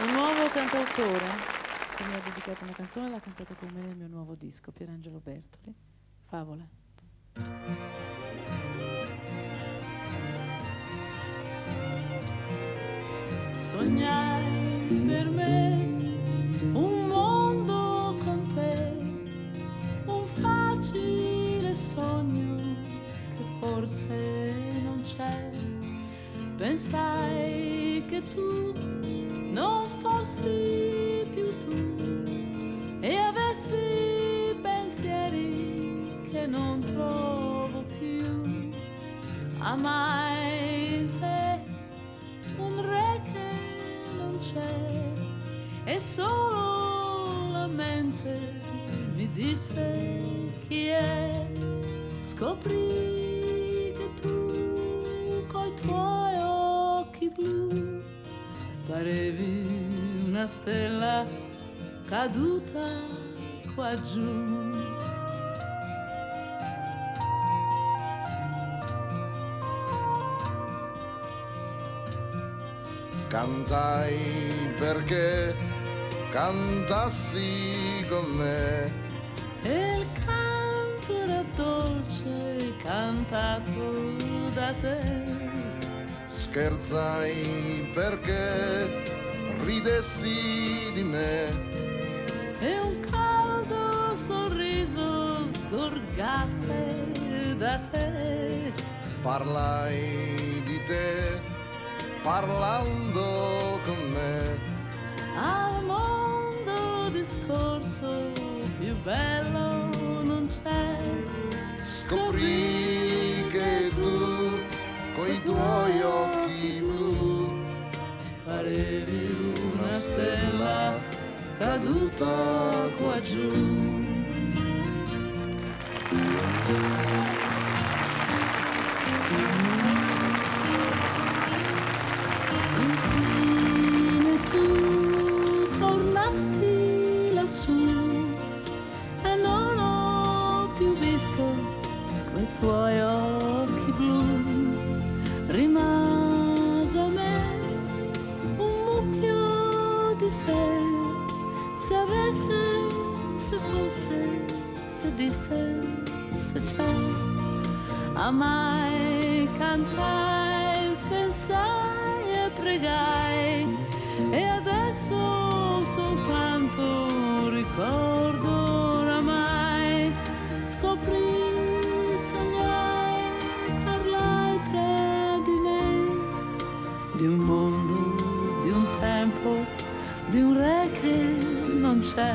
Un nuovo cantautore che mi ha dedicato una canzone, l'ha cantata con me nel mio nuovo disco, Pierangelo Bertoli, Favole. Sognai per me un mondo con te, un facile sogno che forse non c'è. Pensai che tu non fossi più tu e avessi pensieri che non trovo più. Amai in te un re che non c'è e solo la mente mi disse chi è. Scoprì che tu coi tuoi occhi blu parevi una stella caduta qua giù. Cantai perché cantassi con me E il canto era dolce cantato da te. scherzai perché ridessi di me E un caldo sorriso sgorgasse da te. parlai di te parlando con me. Al mondo discorso più bello non c'è. Scoprì che tu coi tuoi occhi blu parevi una stella caduta qua giù. Infine tu tornasti lassù e non ho più visto quei suoi occhi blu. Rimase a me un mucchio di sé, se avesse, se fosse, se disse, se c'è. Amai, cantai, pensai e pregai e adesso soltanto un ricordo oramai. Scoprì, sognai, parlai tra di me, di un mondo, di un tempo, di un re che non c'è.